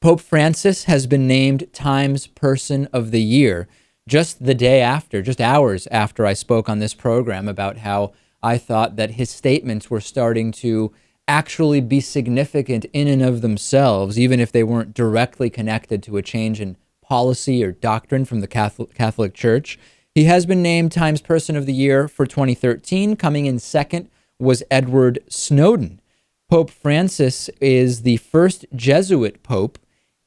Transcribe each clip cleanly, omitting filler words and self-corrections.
Pope Francis has been named Times Person of the Year just the day after, just hours after I spoke on this program about how I thought that his statements were starting to actually be significant in and of themselves, even if they weren't directly connected to a change in policy or doctrine from the Catholic Church. He has been named Times Person of the Year for 2013. Coming in second was Edward Snowden. Pope Francis is the first Jesuit pope,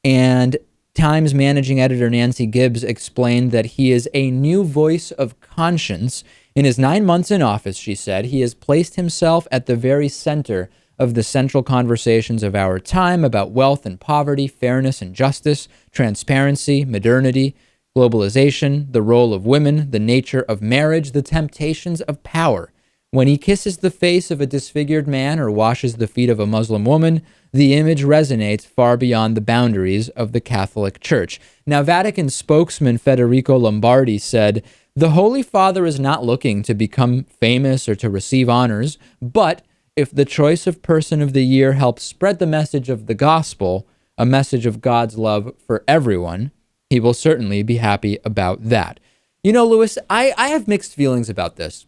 and Times managing editor Nancy Gibbs explained that he is a new voice of conscience. In his 9 months in office, she said, he has placed himself at the very center of the central conversations of our time about wealth and poverty, fairness and justice, transparency, modernity, globalization, the role of women, the nature of marriage, the temptations of power. When he kisses the face of a disfigured man or washes the feet of a Muslim woman, the image resonates far beyond the boundaries of the Catholic Church. Now, Vatican spokesman Federico Lombardi said, "The Holy Father is not looking to become famous or to receive honors, but if the choice of Person of the Year helps spread the message of the gospel, a message of God's love for everyone, he will certainly be happy about that." You know, Lewis, I have mixed feelings about this.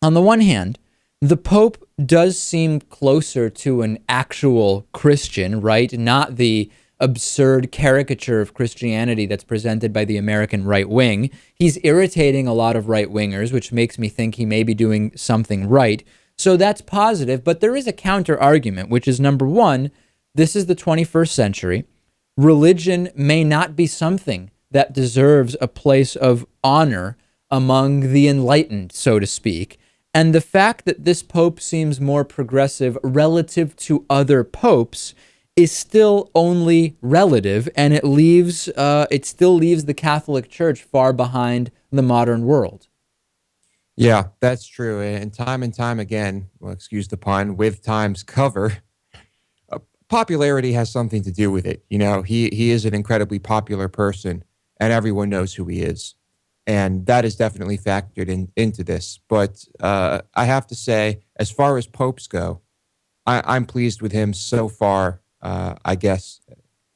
On the one hand, the Pope does seem closer to an actual Christian, right? Not the absurd caricature of Christianity that's presented by the American right wing. He's irritating a lot of right wingers, which makes me think he may be doing something right. So that's positive, but there is a counter argument, which is number one, this is the 21st century. Religion may not be something that deserves a place of honor among the enlightened, so to speak. And the fact that this pope seems more progressive relative to other popes is still only relative, and it still leaves the Catholic Church far behind the modern world. Yeah, that's true. And time again, well, excuse the pun, with Time's cover, popularity has something to do with it. You know, he is an incredibly popular person, and everyone knows who he is. And that is definitely factored into this. But I have to say, as far as popes go, I'm pleased with him so far, I guess,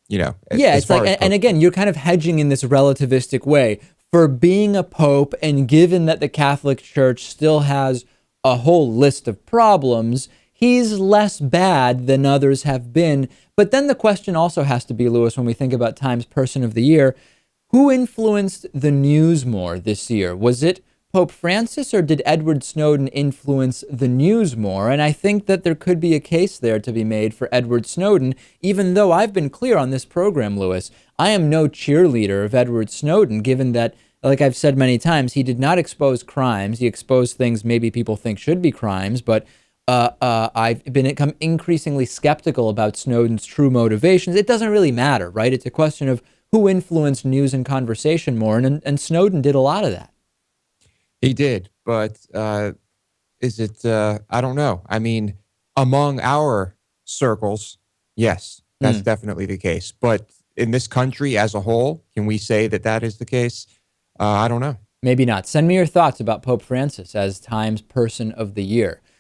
you know. Yeah, as it's like, far as and again, you're kind of hedging in this relativistic way. For being a pope, and given that the Catholic Church still has a whole list of problems, he's less bad than others have been. But then the question also has to be, Lewis, when we think about Times Person of the Year, who influenced the news more this year? Was it Pope Francis, or did Edward Snowden influence the news more? And I think that there could be a case there to be made for Edward Snowden, even though I've been clear on this program, Lewis, I am no cheerleader of Edward Snowden, given that, like I've said many times, he did not expose crimes. He exposed things maybe people think should be crimes, but I've become increasingly skeptical about Snowden's true motivations. It doesn't really matter, right? It's a question of who influenced news and conversation more, and Snowden did a lot of that. He did, but is it, I don't know. I mean, among our circles, yes, that's definitely the case. But in this country as a whole, can we say that that is the case? I don't know. Maybe not. Send me your thoughts about Pope Francis as Times Person of the Year.